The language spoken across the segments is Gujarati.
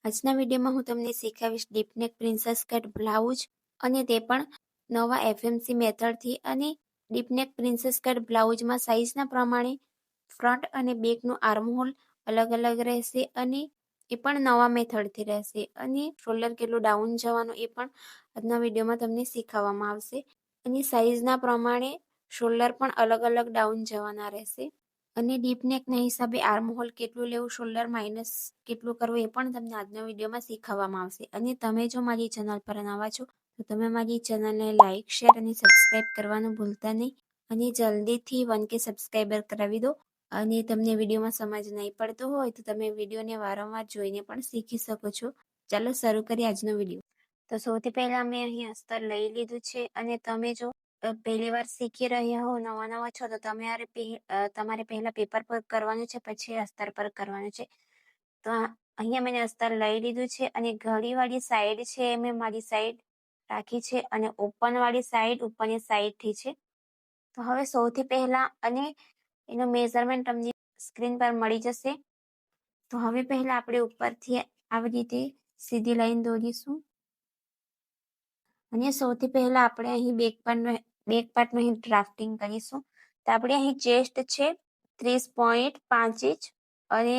આજના વિડીયોમાં હું તમને શીખવીશ ડીપનેક પ્રિન્સેસ કટ બ્લાઉઝ અને તે પણ નવા FMC મેથડથી. અને ડીપનેક પ્રિન્સેસ કટ બ્લાઉઝમાં સાઇઝના પ્રમાણે ફ્રન્ટ અને બેકનું આર્મહોલ અલગ અલગ રહેશે અને એ પણ નવા મેથડથી રહેશે. અને શોલ્ડર કેટલું ડાઉન જવાનું એ પણ આજના વિડીયોમાં તમને શીખવવામાં આવશે. અને સાઇઝના પ્રમાણે શોલ્ડર પણ અલગ અલગ ડાઉન જવાના રહેશે. અને ડીપનેકના હિસાબે આર્મહોલ કેટલું લેવું, શોલ્ડર માઇનસ કેટલું કરવું એ પણ તમને આજના વિડીયોમાં શીખવવામાં આવશે. અને તમે જો મારી ચેનલ પર નવા છો તો તમે મારી ચેનલને લાઇક, શેર અને સબસ્ક્રાઇબ કરવાનું ભૂલતા નહીં. અને જલ્દીથી 1K સબસ્ક્રાઇબર કરાવી દો. અને તમને વિડીયોમાં સમજ નહીં પડતો હોય તો તમે વિડીયોને વારંવાર જોઈને પણ શીખી શકો છો. ચાલો શરૂ કરીએ આજનો વિડીયો. તો સૌથી પહેલા મેં અહીં અસ્તર લઈ લીધું છે. અને તમે જો પહેલી વાર શીખી રહ્યા હો, નવા છો તો તમારે પહેલા પેપર પર કરવાનું છે, પછી અસ્તર પર કરવાનું છે. તો અહીંયા મેં અસ્તર લઈ લીધું છે. અને ઘડીવાળી સાઈડ છે મેં મારી સાઈડ રાખી છે અને ઓપન વાળી સાઈડ ઉપરની સાઈડથી છે. તો હવે સૌથી પહેલા અને એનો મેઝરમેન્ટ તમને સ્ક્રીન પર મળી જશે. તો હવે પહેલા આપણે ઉપરથી આવી રીતે સીધી લાઈન દોરીશું. અને સૌથી પહેલા આપણે અહીં બેક પાર્ટનું અહીં ડ્રાફ્ટિંગ કરીશું. તો આપણે અહીં ચેસ્ટ છે 30.5 ઇંચ અને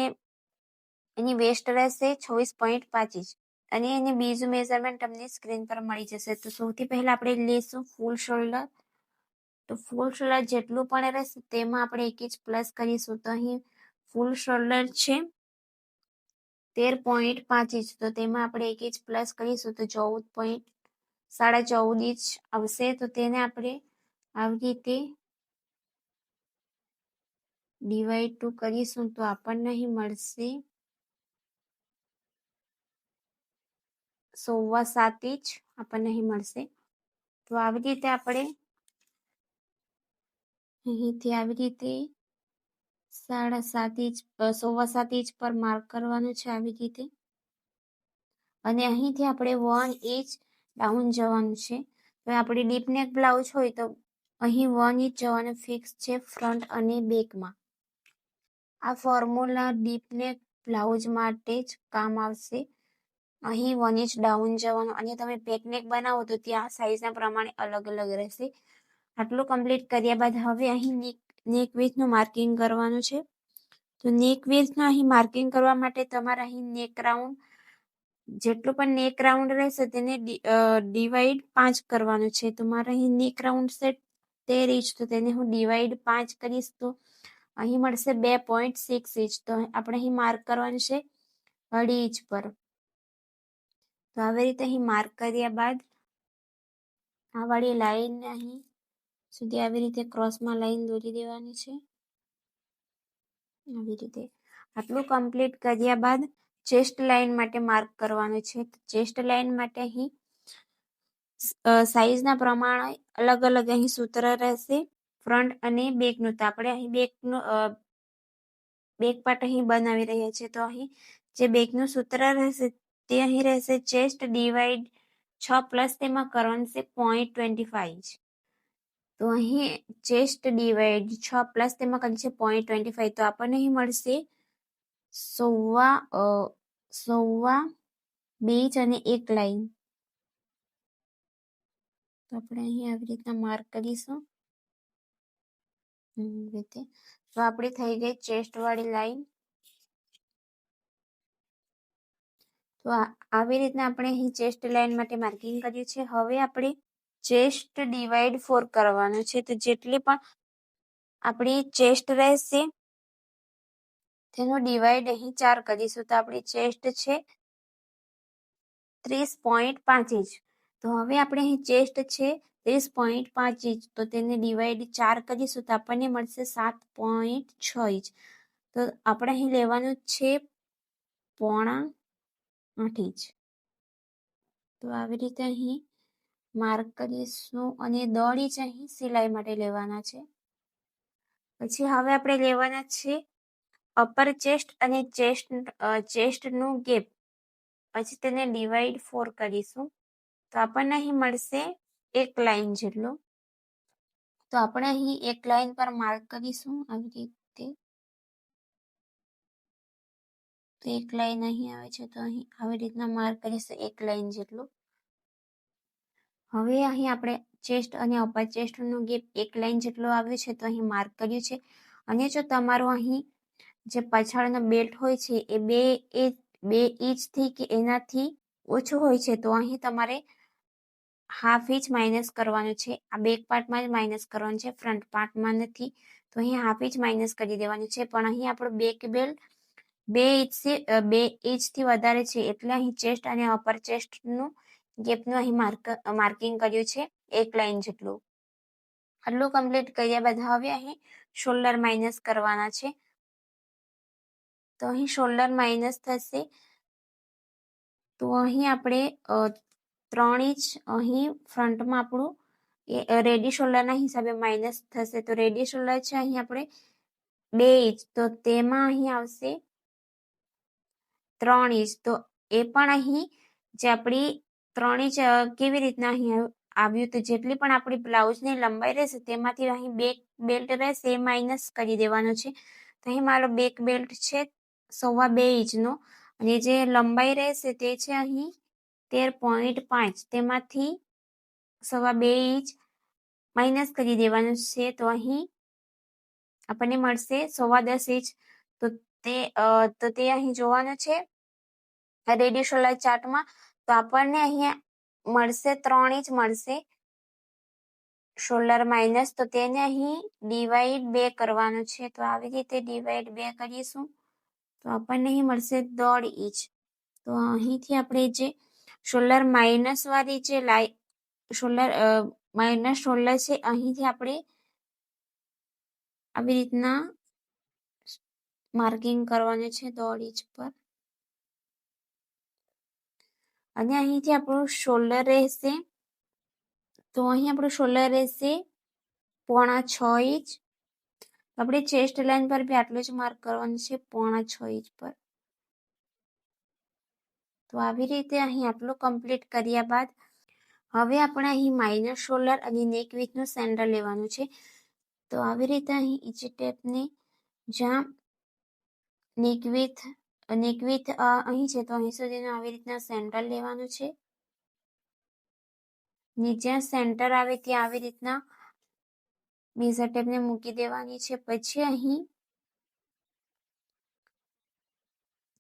એની વેસ્ટ રહેશે 26.5 ઇંચ. અને એની બીજું મેઝરમેન્ટ તમને સ્ક્રીન પર મળી જશે. તો સૌથી પહેલા આપણે લેશું ફૂલ શોલ્ડર. તો ફૂલ શોલ્ડર જેટલું પણ રહેશે તેમાં આપણે 1 ઇંચ પ્લસ કરીશું. તો અહીં ફૂલ શોલ્ડર છે 13.5 ઇંચ, તો તેમાં આપણે 1 ઇંચ પ્લસ કરીશું તો 14.14 ઇંચ આવશે. તો તેને આપણે આવી રીતે ડિવાઈડ 2 કરીશું તો આપણને અહીં મળશે 7.25 ઇંચ આપણને અહીં મળશે. તો આવી રીતે આપણે અહીંથી આવી રીતે 7.5 ઇંચ 7.25 ઇંચ પર માર્ક કરવાનું છે આવી રીતે. અને અહીંથી આપણે 1 ઇંચ ડાઉન જવાનું છે. તો આપણી ડીપનેક બ્લાઉઝ હોય તો અહીં 1 ઇંચ જવાનું ફિક્સ છે ફ્રન્ટ અને બેકમાં. આ ફોર્મ્યુલા ડીપનેક બ્લાઉઝ માટે જ કામ આવશે. અહીં 1 ઇંચ ડાઉન જવાનું. અને તમે પેકનેક બનાવો તો ત્યાં સાઈઝના પ્રમાણે અલગ અલગ રહેશે. આટલું કમ્પ્લીટ કર્યા બાદ હવે અહીં નેક વિડ્થનું માર્કિંગ કરવાનું છે. તો નેક વિડ્થનું અહીં માર્કિંગ કરવા માટે તમારે અહીં નેક રાઉન્ડ જેટલું પણ નેક રાઉન્ડ રહેશે તેને ડિવાઈડ 5 કરવાનું છે. તો મારે અહીં નેક રાઉન્ડ છે 13 ઇંચ, તો તેને હું ડિવાઈડ 5 કરીશ તો અહીં મળશે 2.6 ઇંચ. તો આપણે અહીં માર્ક કરવાનું છે 2.5 ઇંચ પર. તો આવી રીતે અહીં માર્ક કર્યા બાદ આ વાળી લાઈન અહીં સુધી આવી રીતે ક્રોસમાં લાઈન દોરી દેવાની છે આવી રીતે. આટલું કમ્પ્લીટ કર્યા બાદ ચેસ્ટ લાઈન માટે માર્ક કરવાનું છે. ચેસ્ટ લાઈન માટે અહીં સાઈઝના પ્રમાણે અલગ અલગ અહીં સૂત્ર રહેશે ફ્રન્ટ અને બેકનું. તો આપણે અહીં બેક પાર્ટ અહીં બનાવી રહ્યા છીએ. તો અહીં જે બેકનું સૂત્ર રહેશે તે અહીં રહેશે ચેસ્ટ ડિવાઈડ 6 પ્લસ તેમાં કરવાનું છે 0.25. તો અહીં ચેસ્ટ ડિવાઈડ 6 પ્લસ તેમાં કરી છે 0.25. તો આપણને અહીં મળશે 2.5 ઇંચ અને એક લાઈન. તો આપણે અહીં આવી રીતના માર્ક કરીશું રીતે. તો આપણી થઈ ગઈ ચેસ્ટ વાળી લાઈન. તો આવી રીતના આપણે અહીં ચેસ્ટ લાઈન માટે માર્કિંગ કર્યું છે. હવે આપણે ચેસ્ટ ડિવાઈડ 4 કરવાનું છે. તો જેટલી પણ આપણી ચેસ્ટ રહેશે તેનો ડિવાઈડ અહીં 4 કરીશું. તો આપણી ચેસ્ટ છે 30.5 ઇંચ. તો હવે આપણે અહીં ચેસ્ટ છે 30.5 ઇંચ, તો તેને ડિવાઈડ 4 કરીશું તો આપણને મળશે 7.6 ઇંચ. તો આપણે અહીં લેવાનું છે 7.8 ઇંચ. તો આવી રીતે અહીં માર્ક કરીશું અને 1.5 ઇંચ અહીં સિલાઈ માટે લેવાના છે. પછી હવે આપણે લેવાના છે અપર ચેસ્ટ અને ચેસ્ટનું ગેપ. પછી તેને ડિવાઈડ 4 કરીશું તો આપણને અહીં મળશે 1 લાઈન જેટલું. તો આપણે અહીં 1 લાઈન પર માર્ક કરીશું આવી રીતે. તો એક લાઈન અહીં આવે છે, તો અહીં આવી રીતના માર્ક કરીશું એક લાઈન જેટલું. હવે અહીં આપણે ચેસ્ટ અને અપર ચેસ્ટનો ગેપ એક લાઈન જેટલો આવ્યો છે, તો અહીં માર્ક કર્યું છે. અને જો તમારો અહીં જે પાછળનો બેલ્ટ હોય છે એ 2 ઇંચથી કે એનાથી ઓછું હોય છે, તો અહીં તમારે હાફ ઇંચ માઇનસ કરવાનું છે. આ બેક પાર્ટમાં જ માઇનસ કરવાનું છે, ફ્રન્ટ પાર્ટમાં નથી. તો અહીં હાફ ઇંચ માઇનસ કરી દેવાનું છે. પણ અહીં આપણો બેક બેલ્ટ 2 ઇંચથી વધારે છે, એટલે અહીં ચેસ્ટ અને અપર ચેસ્ટનું ગેપનું અહીં માર્કિંગ કર્યું છે એક લાઈન જેટલું. આટલું કમ્પ્લીટ કર્યા બાદ હવે અહીં શોલ્ડર માઇનસ કરવાના છે. તો અહીં શોલ્ડર માઇનસ થશે, તો અહીં આપણે 3 ઇંચ અહીં ફ્રન્ટમાં આપણું રેડી શોલ્ડરના હિસાબે માઇનસ થશે. તો રેડી શોલ્ડર છે અહીં આપણે 2 ઇંચ, તો તેમાં અહીં આવશે 3 ઇંચ. તો એ પણ અહીં જે આપણી 3 ઇંચ કેવી રીતના અહીં આવ્યું, તો જેટલી પણ આપણી બ્લાઉઝની લંબાઈ રહેશે તેમાંથી અહીં બેક બેલ્ટ રહેશે એ માઇનસ કરી દેવાનું છે. તો અહીં મારો બેક બેલ્ટ છે 2.25 ઇંચનો, અને જે લંબાઈ રહેશે તે છે અહીં 13.5. તેમાંથી 2.25 ઇંચ માઇનસ કરી દેવાનું છે. તો અહીં આપણને મળશે 10.25 ઇંચ. તો તે અહીં જોવાનું છે રેડી શોલ્ડર ચાર્ટમાં. તો આપણને અહીંયા મળશે 3 ઇંચ મળશે શોલ્ડર માઇનસ. તો તેને અહીં ડિવાઈડ 2 કરવાનું છે. તો આવી રીતે ડિવાઈડ 2 કરીશું, તો આપણને અહીં મળશે 1.5 ઇંચ. તો અહીંથી આપણે જે શોલ્ડર માઇનસ વાળી જે શોલ્ડર માઇનસ શોલ્ડર છે, અહીંથી આપણે આવી રીતના માર્કિંગ કરવાનું છે 1.5 ઇંચ પર. અને અહીંથી આપણું શોલ્ડર રહેશે, તો અહીં આપણું શોલ્ડર રહેશે 5.5 ઇંચ. આપણે ચેસ્ટ લાઇન પર બી આટલું જ માર્ક કરવાનું છે 5.5 ઇંચ પર. તો આવી રીતે અહીં આટલું કમ્પ્લીટ કર્યા બાદ હવે આપણે અહીં માઇનસ શોલ્ડર અને નેક વિથનું સેન્ટર લેવાનું છે. તો આવી રીતે અહીં ઈચી ટેપને જ્યાં નેક વિથ અહીં છે, તો અહીં સુધીનું આવી રીતના સેન્ટર લેવાનું છે. ને જ્યાં સેન્ટર આવે ત્યાં આવી રીતના મેઝર ટેપને મૂકી દેવાની છે. પછી અહીં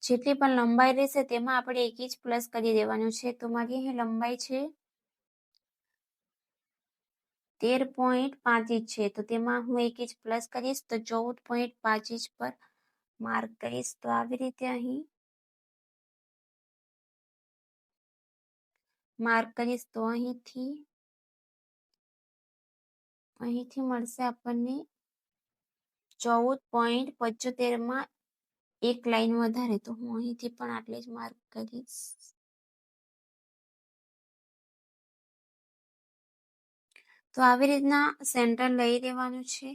જેટલી પણ લંબાઈ રહેશે તેમાં આપણે 1 ઇંચ પ્લસ કરી દેવાનું છે. તો મારી અહીં લંબાઈ છે 13.5 ઇંચ છે, તો તેમાં હું 1 ઇંચ પ્લસ કરીશ, તો 14.5 ઇંચ પર માર્ક કરીશ. તો આવી રીતે અહીં માર્ક કરીશ. તો અહીંથી મળશે આપણને 14.75 એક લાઈન વધારે. તો હું અહીંથી પણ આટલે જ માર્ક કરીશ. તો આવી રીતના સેન્ટર લઈ લેવાનું છે.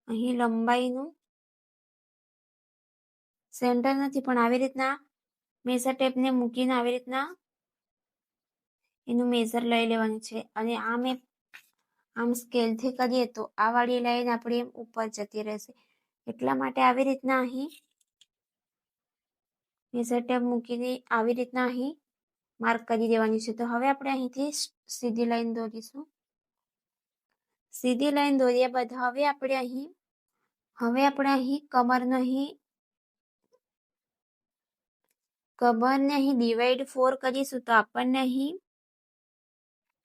અહીં લંબાઈનું સેન્ટર નથી, પણ આવી રીતના મેઝર ટેપને મૂકીને આવી રીતના એનું મેઝર લઈ લેવાનું છે. અને આમ સ્કેલથી કરીએ તો આ વાળી લાઈન આપણી ઉપર જતી રહેશે. એટલા માટે આવી રીતના અહીં મેઝર ટેપ મૂકીને આવી રીતના અહીં માર્ક કરી દેવાની છે. તો હવે આપણે અહીંથી સીધી લાઈન દોરીશું. સીધી લાઈન દોર્યા બાદ હવે આપણે અહીં કમરને અહીં ડિવાઈડ 4 કરીશું. તો આપણને અહીં,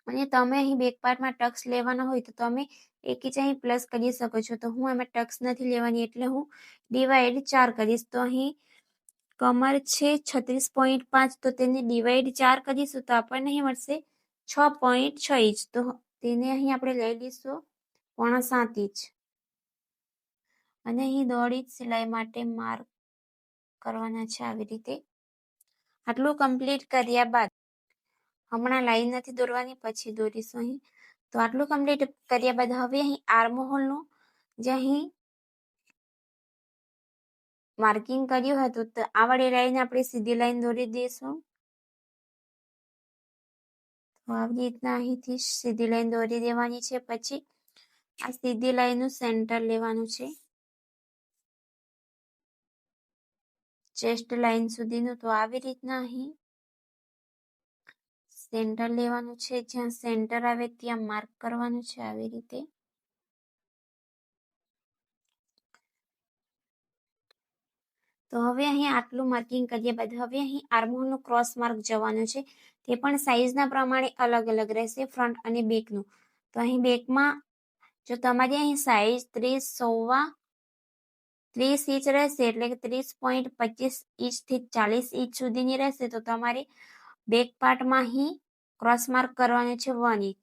અને તમે અહીં બેક પાર્ટમાં ટક્સ લેવાના હોય તો તમે 1 ઇંચ અહીં પ્લસ કરી શકો છો. તો હું એમાં ટક્સ નથી લેવાની, એટલે હું ડિવાઈડ 4 કરીશ. તો અહીં કમર છે 36.5, તો તેને ડિવાઈડ 4 કરીશું તો આપણને અહીં મળશે 6.6 ઇંચ. તો તેને અહીં આપણે લઈ લઈશું 7.5 ઇંચ. અને અહીં 1.5 ઇંચ સિલાઈ માટે માર્ક કરવાના છે આવી રીતે. આટલું કમ્પ્લીટ કર્યા બાદ હમણાં લાઈન નથી દોરવાની, પછી દોરીશું અહીં. તો આટલું કમ્પ્લીટ કર્યા બાદ હવે અહીં આર્મ હોલનું જે અહીં માર્કિંગ કર્યું હતું, તો આ વાળી લાઈન આપણે સીધી લાઈન દોરી દઈશું. તો આવી રીતના અહીંથી સીધી લાઈન દોરી દેવાની છે. પછી આ સીધી લાઈનનું સેન્ટર લેવાનું છે. ચેસ્ટ લાઇન સુધીનું. તો આવી રીતના અહીં સેન્ટર લેવાનું છે, જ્યાં સેન્ટર આવે ત્યાં માર્ક કરવાનું છે આવી રીતે. તો હવે અહીં આટલું માર્કિંગ કર્યા બાદ હવે અહીં આર્મહોલનું ક્રોસ માર્ક જવાનું છે. તે પણ સાઈઝના પ્રમાણે અલગ અલગ રહેશે, ફ્રન્ટ અને બેકનું. તો અહીં બેકમાં જો તમારી અહીં સાઈઝ 30 ઇંચ રહેશે, એટલે કે 30.25 ઇંચથી 40 ઇંચ સુધીની રહેશે, તો તમારે બેક પાર્ટમાં અહીં ક્રોસ માર્ક કરવાનું છે 1 ઇંચ.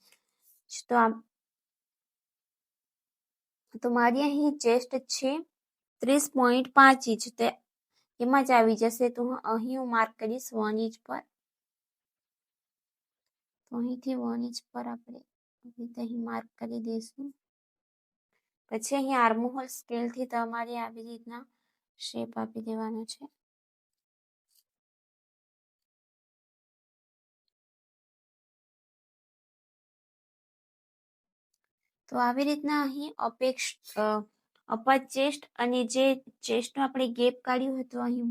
તો મારી અહીં ચેસ્ટ છે 30.5 ઇંચ, તો એમાં જ આવી જશે. તો અહીં હું માર્ક કરીશ 1 ઇંચ પર. તો અહીંથી 1 ઇંચ પર આપણે અહીં માર્ક કરી દઈશું. પછી અહીં આર્મહોલ સ્કેલથી તમારે આવી રીતના શેપ આપી દેવાનો છે. તો આવી રીતના અહીં અપર ચેસ્ટ અને જે ચેસ્ટનો આપણે ગેપ કાઢ્યું હતું અહીં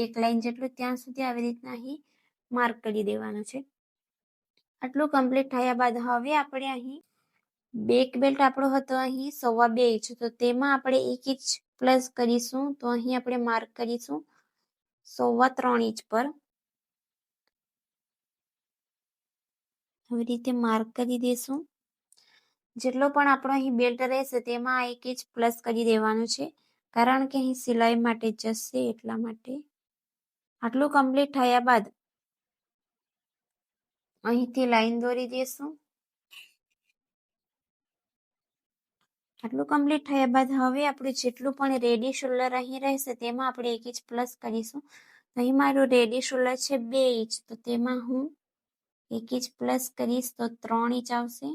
1 લાઇન જેટલું, ત્યાં સુધી આવી રીતના અહીં માર્ક કરી દેવાનું છે. આટલું કમ્પ્લીટ થયા બાદ હવે આપણે અહીં બેક બેલ્ટ આપણો હતો અહીં 2.25 ઇંચ, તો તેમાં આપણે 1 ઇંચ પ્લસ કરીશું. તો અહીં આપણે માર્ક કરીશું 3.25 ઇંચ પર. આવી રીતે માર્ક કરી દઈશું. જેટલો પણ આપણો અહીં બેલ્ટ રહેશે તેમાં 1 ઇંચ પ્લસ કરી દેવાનું છે, કારણ કે અહીં સિલાઈ માટે જશે એટલા માટે. આટલું કમ્પ્લીટ થયા બાદ અહીંથી લાઈન દોરી દઈશું. આટલું કમ્પ્લીટ થયા બાદ હવે આપણે જેટલું પણ રેડી શોલ્ડર અહીં રહેશે તેમાં આપણે 1 ઇંચ પ્લસ કરીશું. અહીં મારું રેડી શોલ્ડર છે 2 ઇંચ, તો તેમાં હું 1 ઇંચ પ્લસ કરીશ તો 3 ઇંચ આવશે.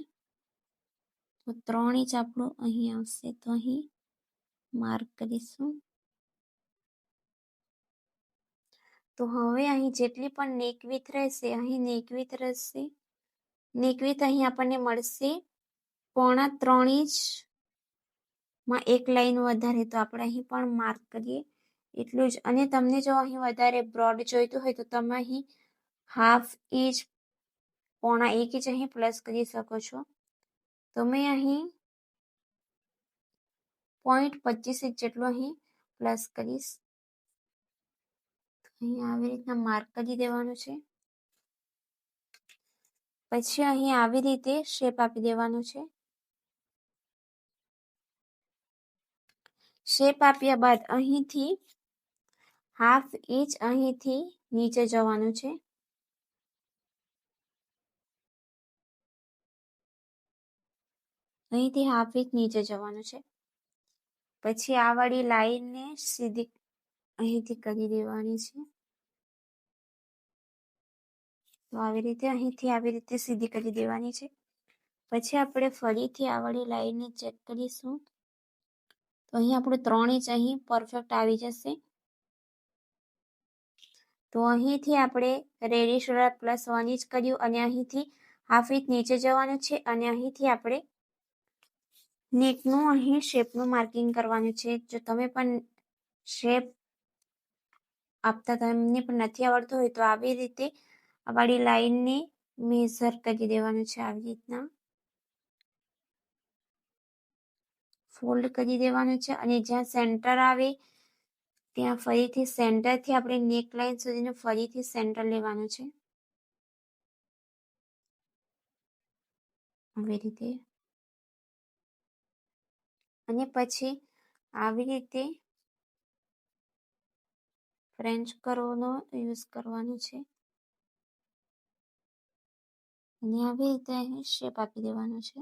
તો 3 ઇંચ આપણું અહીં આવશે. તો અહીં માર્ક કરીશું. તો હવે અહીં જેટલી પણ નેકવિથ રહેશે, અહીં નેકવિથ રહેશે. નેકવિથ અહીં આપણને મળશે 3.25 ઇંચમાં 1 લાઈન વધારે. તો આપણે અહીં પણ માર્ક કરીએ એટલું જ. અને તમને જો અહીં વધારે બ્રોડ જોઈતું હોય તો તમે અહીં 1/2 ઇંચ 1 ઇંચ અહીં પ્લસ કરી શકો છો. તો મેં અહીં 0.25 ઇંચ જેટલું અહીં પ્લસ કરીશ. અહીં આવી રીતના માર્ક કરી દેવાનું છે. પછી અહીં આવી રીતે શેપ આપી દેવાનું છે. શેપ આપ્યા બાદ અહીંથી 1/2 ઇંચ અહીંથી નીચે જવાનું છે. અહીંથી 1/2 ઇંચ નીચે જવાનું છે. પછી આ વાળી લાઈનને સીધી અહીંથી કરી દેવાની છે. તો આવી રીતે અહીંથી આવી રીતે સીધી કરી દેવાની છે. પછી આપણે ફરીથી આ વાળી લાઈનને ચેક કરીશું. તો અહીં આપણું 3 ઇંચ અહીં પરફેક્ટ આવી જશે. તો અહીંથી આપણે રેડી શોલ્ડર પ્લસ 1 ઇંચ કર્યું અને અહીંથી 1/2 ઇંચ નીચે જવાનું છે અને અહીંથી આપણે નેકનું અહીં શેપનું માર્કિંગ કરવાનું છે. જો તમે પણ શેપ આપતા તમને પણ નથી આવડતું હોય તો આવી રીતે આ વાળી લાઈનને મેઝર કરી દેવાનું છે. આવી રીતના ફોલ્ડ કરી દેવાનું છે અને જ્યાં સેન્ટર આવે ત્યાં ફરીથી સેન્ટરથી આપણે નેક લાઈન સુધીનું ફરીથી સેન્ટર લેવાનું છે. આવી રીતે અને પછી આવી રીતે ફ્રેન્ચ કર્વનો યુઝ કરવાનો છે અને આવી રીતે અહીં શેપ આપી દેવાનો છે.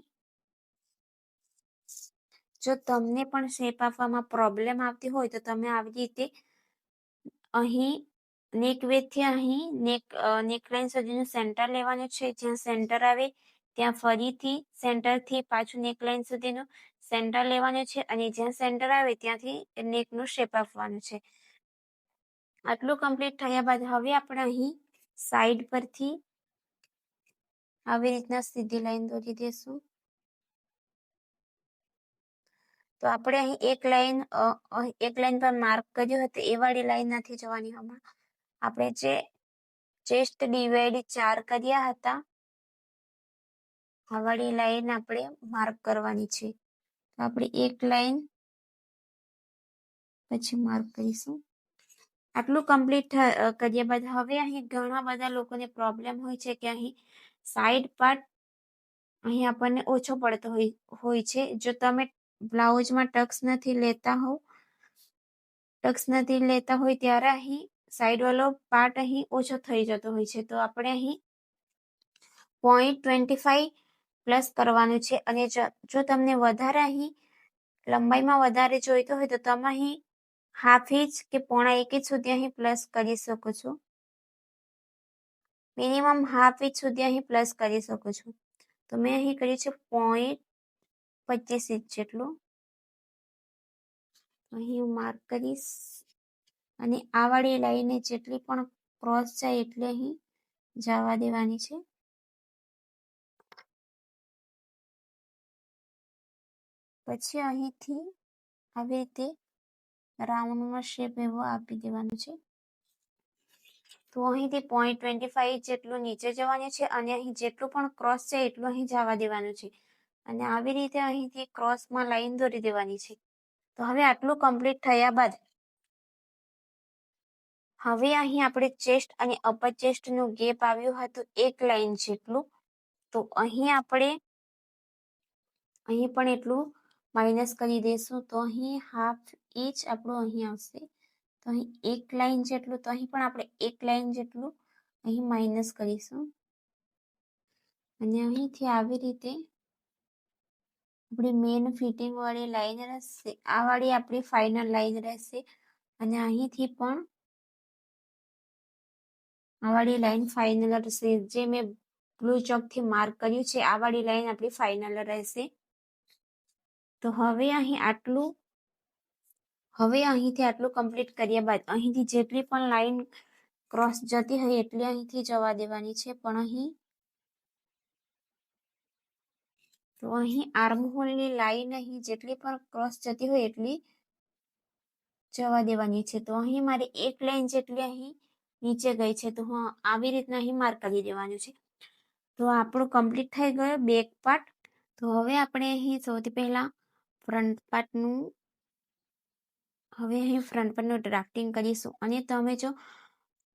જો તમને પણ શેપ આપવામાં પ્રોબ્લેમ આવતી હોય તો તમે આવી રીતે અહીં નેકવેથી અહીં નેકલાઇન સુધીનું સેન્ટર લેવાનું છે. જ્યાં સેન્ટર આવે ત્યાં ફરીથી સેન્ટરથી પાછું નેકલાઇન સુધીનું સેન્ટર લેવાનું છે અને જ્યાં સેન્ટર આવે ત્યાંથી નેકનું શેપ આપવાનું છે. આટલું કમ્પ્લીટ થયા બાદ હવે આપણે અહીં સાઈડ પરથી આવી રીતના સીધી લાઈન દોરી દઈશું. તો આપણે અહીં એક લાઈન પર માર્ક કર્યું હતું એ વાળી લાઈન નથી જવાની. હમણાં આપણે જે ચેસ્ટ ડિવાઈડ 4 કર્યા હતા આ વાળી લાઈન આપણે માર્ક કરવાની છે. તો આપણે એક લાઈન પછી માર્ક કરીશું. આટલું કમ્પ્લીટ કર્યા બાદ હવે અહીં ઘણા બધા લોકોને પ્રોબ્લેમ હોય છે કે અહીં સાઈડ પાર્ટ અહીં આપણને ઓછો પડતો હોય છે. જો તમે બ્લાઉઝમાં ટક્સ નથી લેતા હોય ત્યારે અહીં સાઈડ વાળો પાર્ટ અહીં ઓછો થઈ જતો હોય છે. તો આપણે અહીં 0.25 પ્લસ કરવાનું છે. અને જો તમને વધારે અહીં લંબાઈમાં વધારે જોઈતો હોય તો તમે અહીં હાફ ઇંચ કે પોણા 1 ઇંચ સુધી અહીં પ્લસ કરી શકો છો. મિનિમમ હાફ ઇંચ સુધી અહીં પ્લસ કરી શકો છો. તો મેં અહીં કર્યું છે 0.25 ઇંચ જેટલું. અહીં હું માર્ક કરીશ અને આ વાળી લાઈને જેટલી પણ ક્રોસ જાય એટલે અહીં જવા દેવાની છે. પછી અહીંથી આવી રીતે રાઉન્ડમાં શેપ એવો આપી દેવાનો છે. તો અહીંથી 0.25 જેટલું નીચે જવાનું છે અને અહીં જેટલું પણ ક્રોસ છે એટલું અહીં જવા દેવાનું છે. અને આવી રીતે અહીંથી ક્રોસમાં લાઈન દોરી દેવાની છે. તો હવે આટલું કમ્પ્લીટ થયા બાદ હવે અહીં આપણે ચેસ્ટ અને અપર ચેસ્ટનું ગેપ આવ્યું હતું 1 લાઈન જેટલું. તો અહીં પણ એટલું માઇનસ કરી દઈશું. તો અહીં હાફ ઇંચ આપણું અહીં આવશે. તો અહીં 1 લાઈન જેટલું, તો અહીં પણ આપણે 1 લાઈન જેટલું અહીં માઇનસ કરીશું. અને અહીંથી આવી રીતે આપણી મેઇન ફિટિંગ વાળી લાઈન રહેશે. આ વાળી આપણી ફાઇનલ લાઈન રહેશે. અને અહીંથી પણ આ વાળી લાઈન ફાઇનલ રહેશે. જે મેં બ્લુ ચોકથી માર્ક કર્યું છે આ વાળી લાઈન આપણી ફાઇનલ રહેશે. તો હવે અહીંથી આટલું કમ્પ્લીટ કર્યા બાદ અહીંથી જેટલી પણ લાઈન ક્રોસ જતી હોય એટલી અહીંથી જવા દેવાની છે. પણ અહીં આર્મહોલની લાઈન અહીં જેટલી પણ ક્રોસ જતી હોય એટલી જવા દેવાની છે. તો અહીં મારી 1 લાઈન જેટલી અહીં નીચે ગઈ છે. તો હું આવી રીતના અહીં માર્ક કરી દેવાનું છે. તો આપણું કમ્પ્લીટ થઈ ગયો બેક પાર્ટ. તો હવે આપણે અહીં સૌથી પહેલા ફ્રન્ટ પાર્ટનું ડ્રાફ્ટિંગ કરીશું. અને તમે જો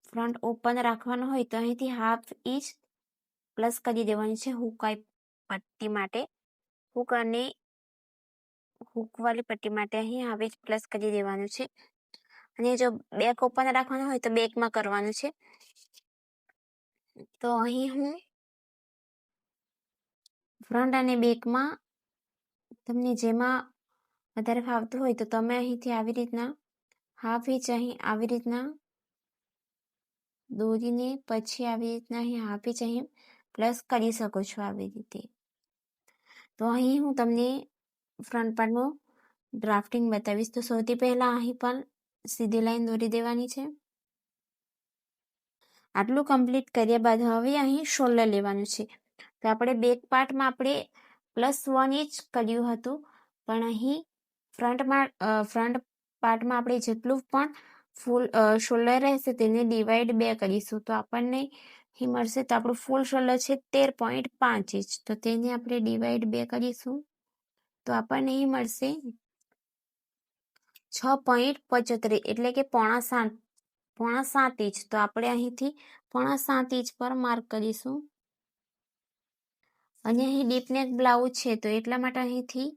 ફ્રન્ટ ઓપન રાખવાનું હોય તો અહીંથી હાફ ઇંચ પ્લસ કરી દેવાની છે હુકાઈ પટ્ટી માટે. હુકવાળી પટ્ટી માટે અહીં હાફ ઇંચ પ્લસ કરી દેવાનું છે. અને જો બેક ઓપન રાખવાનું હોય તો બેકમાં કરવાનું છે. તો અહીં હું ફ્રન્ટ અને બેકમાં તમને જેમાં વધારે ફાવતું હોય તો તમે અહીંથી આવી રીતના હાફ ઇંચ અહીં આવી રીતના દોરીને પછી આવી રીતના અહીં હાફ ઇંચ અહીં પ્લસ કરી શકો છો આવી રીતે. તો અહીં હું તમને ફ્રન્ટ પાર્ટનું ડ્રાફ્ટિંગ બતાવીશ. તો સૌથી પહેલા અહીં પણ સીધી લાઈન દોરી દેવાની છે. આટલું કમ્પ્લીટ કર્યા બાદ હવે અહીં શોલ્ડર લેવાનું છે. તો આપણે બેક પાર્ટમાં આપણે +1 ઇંચ કર્યું હતું. પણ અહીં ફ્રન્ટ પાર્ટમાં આપણે જેટલું પણ ફૂલ શોલ્ડર રહેશે તેને ડિવાઈડ 2 કરીશું. તો આપણને અહીં મળશે. તો આપણું ફૂલ શોલ્ડર છે 13.5 ઇંચ. તો તેને આપણે ડિવાઈડ 2 કરીશું. તો આપણને અહીં મળશે 6.75 એટલે કે પોણા 7 ઇંચ. તો આપણે અહીંથી પોણા 7 ઇંચ પર માર્ક કરીશું. અને અહીં ડીપનેક બ્લાઉઝ છે તો એટલા માટે અહીંથી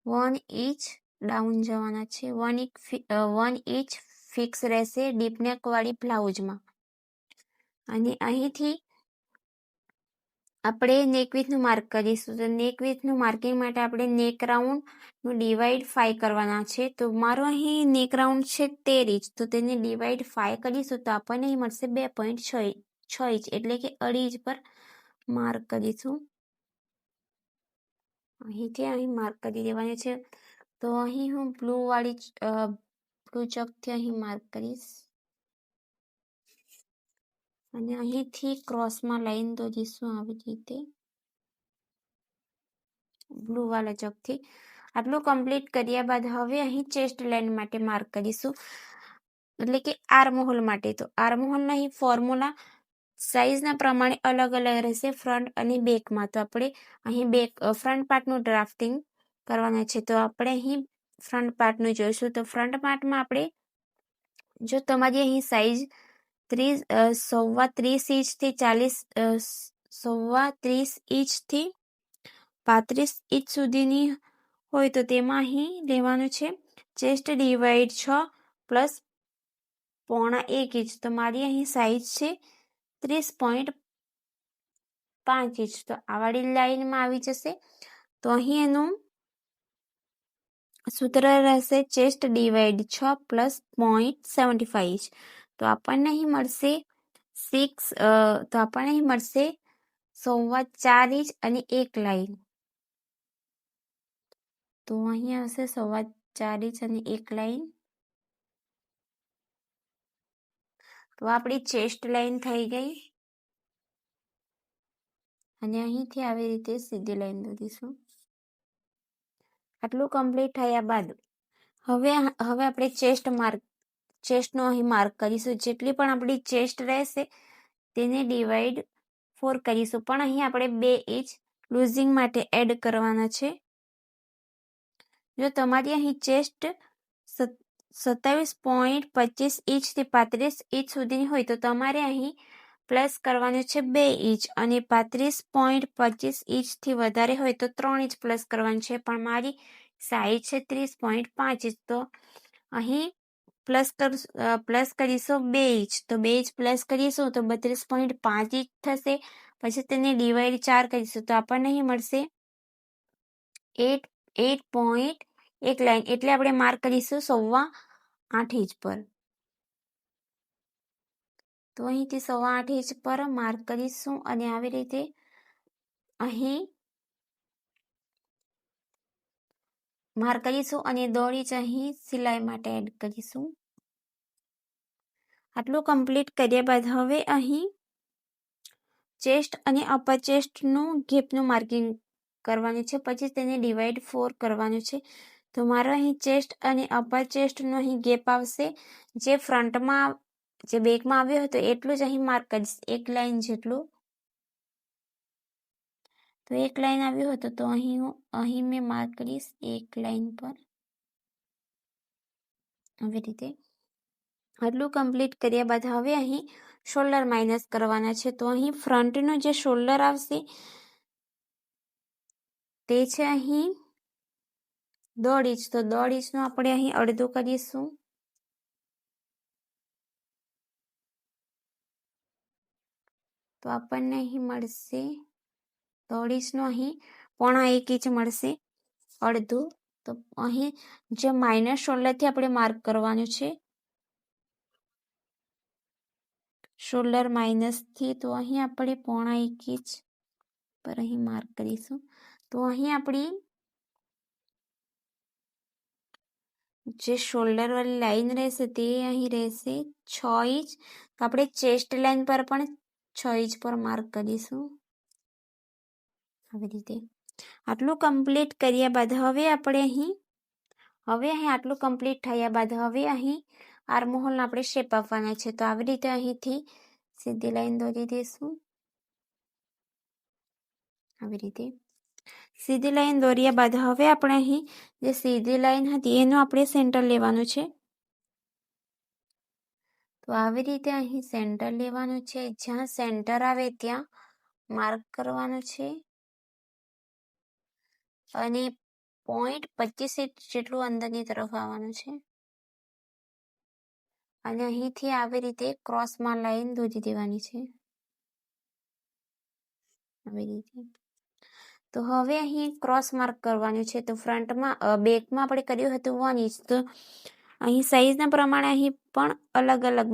1 ઇંચ ડાઉન જવાના છે. 1 ઇંચ ફિક્સ રહેશે ડીપનેક વાળી બ્લાઉઝમાં. અને અહીંથી આપણે નેકવિથનું માર્ક કરીશું. તો નેકવિથનું માર્કિંગ માટે આપણે નેક રાઉન્ડનું ડિવાઈડ 5 કરવાના છે. તો મારો અહીં નેક રાઉન્ડ છે 13 ઇંચ. તો તેને ડિવાઈડ 5 કરીશું તો આપણને અહીં મળશે 2.6 ઇંચ એટલે કે 2.5 ઇંચ પર માર્ક કરીશું. અહીંથી અહીં માર્ક કરી દેવાની છે. તો અહીં હું બ્લુ ચોકથી અહીં માર્ક કરીશ. અને અહીંથી ક્રોસમાં લાઈન દોરીશું આવી રીતે બ્લુ વાળા ચોકથી. આટલું કમ્પ્લીટ કર્યા બાદ હવે અહીં ચેસ્ટ લાઇન માટે માર્ક કરીશું, એટલે કે આર્મહોલ માટે. તો આર્મહોલના અહીં ફોર્મ્યુલા સાઇઝના પ્રમાણે અલગ અલગ રહેશે ફ્રન્ટ અને બેકમાં. તો આપણે અહીં ફ્રન્ટ પાર્ટનું ડ્રાફ્ટિંગ કરવાના છે. તો આપણે અહીં ફ્રન્ટ પાર્ટનું જોઈશું. તો ફ્રન્ટ પાર્ટમાં આપણે, જો તમારી અહીં સાઇઝ 30 ઇંચથી 35 ઇંચ સુધીની હોય તો તેમાં અહીં લેવાનું છે ચેસ્ટ ડિવાઈડ 6 પ્લસ 0.25 ઇંચ. તો મારી અહીં સાઇઝ છે 30.5 ઇંચ. તો આ વાળી લાઈનમાં આવી જશે. તો અહીં એનું સૂત્ર રહેશે ચેસ્ટ ડિવાઈડ 6 પ્લસ 0.75 ઇંચ. તો આપણને અહીં મળશે 4.25 ઇંચ અને એક લાઈન. તો અહીં આવશે 4.25 ઇંચ અને એક લાઈન. તો આપણી ચેસ્ટ લાઈન થઈ ગઈ અને અહીંથી આવી રીતે સીધી લાઈન દોરીશું. આટલું કમ્પ્લીટ થયા બાદ હવે આપણે ચેસ્ટનો અહીં માર્ક કરીશું. જેટલી પણ આપણી ચેસ્ટ રહેશે તેને ડિવાઈડ 4 કરીશું, પણ અહીં આપણે 2 ઇંચ લૂઝિંગ માટે એડ કરવાના છે. જો તમારી અહીં ચેસ્ટ 27.25 ઇંચથી 35 ઇંચ સુધીની હોય તો તમારે અહીં પ્લસ કરવાનું છે 2 ઇંચ, અને 35.25 ઇંચથી વધારે હોય તો 3 ઇંચ પ્લસ કરવાનું છે. પણ મારી સાઈઝ છે 30.5 ઇંચ, તો અહીં પ્લસ કરીશું 2 ઇંચ. તો 2 ઇંચ પ્લસ કરીશું તો 32.5 ઇંચ થશે. પછી તેને ડિવાઈડ 4 કરીશું તો આપણને અહીં મળશે 8.1 લાઈન. એટલે આપણે માર્ક કરીશું 8.25 ઇંચ પર. તો અહીંથી 8.25 ઇંચ પર માર્ક કરીશું અને આવી રીતે અહીં માર્ક કરીશું અને 1.5 ઇંચ અહીં સિલાઈ માટે એડ કરીશું. આટલું કમ્પ્લીટ કર્યા બાદ હવે અહીં ચેસ્ટ અને અપર ચેસ્ટનું ગેપનું માર્કિંગ કરવાનું છે. પછી તેને ડિવાઈડ 4 કરવાનું છે. તો મારો અહીં ચેસ્ટ અને અપર ચેસ્ટનો અહીં ગેપ આવશે જે બેકમાં આવ્યો હતો એટલું જ અહીં માર્ક કરીશ, એક લાઈન જેટલું. તો એક લાઈન આવ્યું હતું તો અહીં મેં માર્ક કરીશ એક લાઈન પર આવી રીતે. આટલું કમ્પ્લીટ કર્યા બાદ હવે અહીં શોલ્ડર માઇનસ કરવાના છે. તો અહીં ફ્રન્ટનું જે શોલ્ડર આવશે તે છે અહીં 1.5 ઇંચ. તો 1.5 ઇંચનું આપણે અહીં અડધું કરીશું. તો આપણને અહીં મળશે 1.5 ઇંચનું અહીં 0.25 ઇંચ મળશે, અડધું. તો અહીં જે માઇનસ શોલ્ડરથી આપણે માર્ક કરવાનું છે, શોલ્ડર માઇનસથી. તો અહીં આપણે 0.25 ઇંચ પર અહીં માર્ક કરીશું. તો અહીં આપણી જે શોલ્ડર વાળી લાઈન રહેશે તે અહીં રહેશે 6 ઇંચ. તો આપણે ચેસ્ટ લાઈન પર પણ 6 ઇંચ પર માર્ક કરીશું આવી રીતે. આટલું કમ્પ્લીટ કર્યા બાદ હવે અહીં આટલું કમ્પ્લીટ થયા બાદ હવે અહીં આર્મહોલને આપણે શેપ આપવાના છે. તો આવી રીતે અહીંથી સીધી લાઈન દોરી દઈશું આવી રીતે. સીધી લાઈન દોર્યા બાદ હવે આપણે અહીં જે સીધી લાઈન હતી એનું આપણે સેન્ટર લેવાનું છે. તો આવી રીતે અહીં સેન્ટર લેવાનું છે. જ્યાં સેન્ટર આવે ત્યાં માર્ક કરવાનું છે અને 0.25 ઇંચ જેટલું અંદરની તરફ આવવાનું છે અને અહીંથી આવી રીતે ક્રોસમાં લાઈન દોરી દેવાની છે આવી રીતે. તો હવે અહીં ક્રોસ માર્ક કરવાનું છે. તો બેકમાં આપણે કર્યું હતું 1 ઇંચ. તો અહીં સાઈઝના પ્રમાણે અહીં પણ અલગ અલગ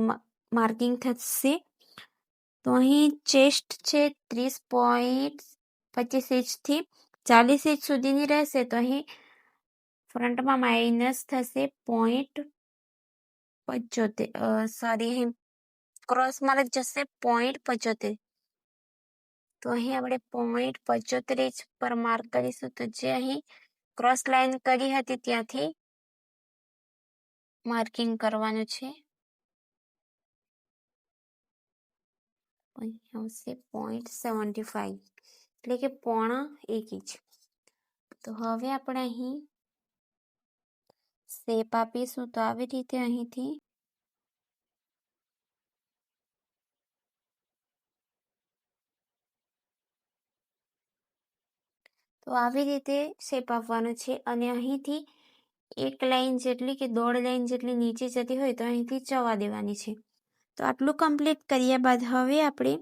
માર્કિંગ થશે. તો અહીં ચેસ્ટ છે 30.25 ઇંચથી 40 ઇંચ સુધીની રહેશે. તો અહીં ફ્રન્ટમાં માઇનસ થશે 0.75, અહીં ક્રોસ માર્ક જશે 0.75. તો અહીં આપણે 0.75 ઇંચ પર માર્ક કરીશું. તો જે અહીં ક્રોસ લાઈન કરી હતી ત્યાંથી માર્કિંગ કરવાનું છે. અહીં આવશે 0.75 એટલે કે 0.25 ઇંચ. તો હવે આપણે અહીં શેપ આપીશું. તો આવી રીતે અહીંથી શેપ આપવાનો છે અને અહીંથી એક લાઈન જેટલી કે 1.5 લાઈન જેટલી નીચે જતી હોય તો અહીંથી જવા દેવાની છે. તો આટલું કમ્પ્લીટ કર્યા બાદ હવે આપણે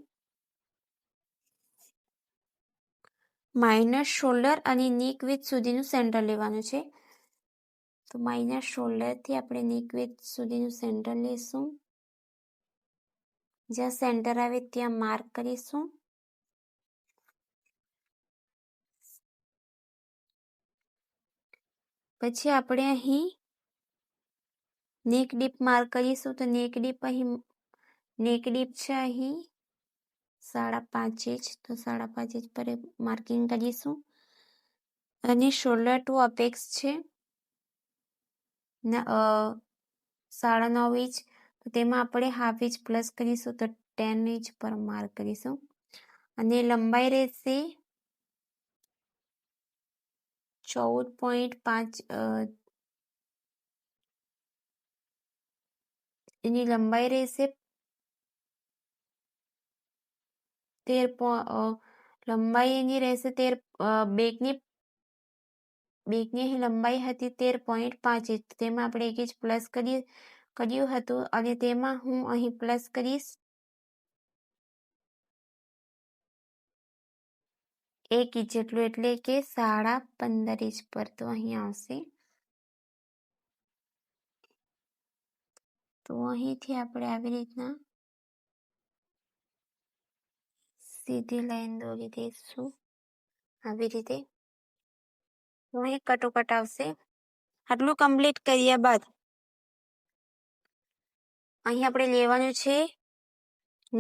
માઇનસ શોલ્ડર અને નેક વિડ્થ સુધીનું સેન્ટર લેવાનું છે. તો માઇનસ શોલ્ડરથી આપણે નેક વિડ્થ સુધીનું સેન્ટર લેશું. જ્યાં સેન્ટર આવે ત્યાં માર્ક કરીશું. પછી આપણે અહીં નેક ડીપ માર્ક કરીશું. તો નેક ડીપ છે અહીં 5.5 ઇંચ. તો 5.5 ઇંચ પર માર્કિંગ કરીશું. અને શોલ્ડર ટુ અપેક્સ છે 9.5 ઇંચ. તો તેમાં આપણે 1/2 ઇંચ પ્લસ કરીશું. તો 10 ઇંચ પર માર્ક કરીશું. અને લંબાઈ રહેશે 14.5. એની લંબાઈ રહેશે 13. લંબાઈ એની રહેશે 13. બેકની લંબાઈ હતી 13.5 ઇંચ. તેમાં આપણે 1 ઇંચ પ્લસ કર્યું હતું અને તેમાં હું અહીં પ્લસ કરીશ 1 ઇંચ જેટલું એટલે કે 15.5 ઇંચ પર. તો અહીં આવશે. તો અહીંથી આપણે આવી રીતના સીધી લાઈન દોરી દઈશું. આવી રીતે તો અહીં કટોકટ આવશે. આટલું કમ્પ્લીટ કર્યા બાદ અહીં આપણે લેવાનું છે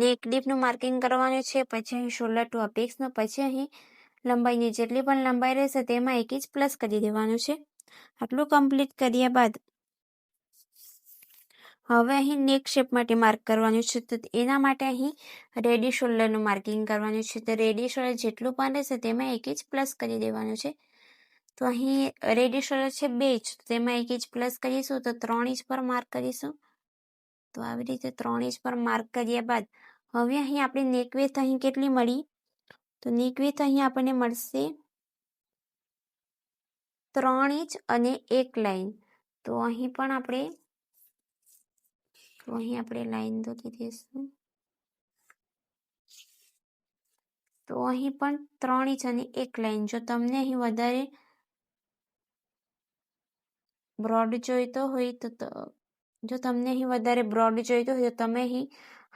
નેક ડીપનું માર્કિંગ કરવાનું છે. પછી અહીં શોલ્ડર ટુ અપેક્સનું. પછી અહીં લંબાઈની જેટલી પણ લંબાઈ રહેશે તેમાં 1 ઇંચ પ્લસ કરી દેવાનું છે. આટલું કમ્પ્લીટ કર્યા બાદ હવે અહીં નેક શેપ માટે માર્ક કરવાનું છે. તો એના માટે અહીં રેડી શોલ્ડરનું માર્કિંગ કરવાનું છે. તો રેડી શોલ્ડર જેટલું પણ રહેશે તેમાં 1 ઇંચ પ્લસ કરી દેવાનું છે. તો અહીં રેડી શોલ્ડર છે 2 ઇંચ. તેમાં 1 ઇંચ પ્લસ કરીશું તો 3 ઇંચ પર માર્ક કરીશું. તો આવી રીતે 3 ઇંચ પર માર્ક કર્યા બાદ હવે અહીં આપણે નેક વિડ્થ અહીં કેટલી મળી? તો નેક વિડ્થ અહીં આપણને મળશે 3 ઇંચ અને 1 લાઈન. તો અહીં આપણે લાઈન દોરી દઈશું. તો અહીં પણ 3 ઇંચ અને 1 લાઈન. જો તમને અહીં વધારે બ્રોડ જોઈતો હોય તો તમે અહીં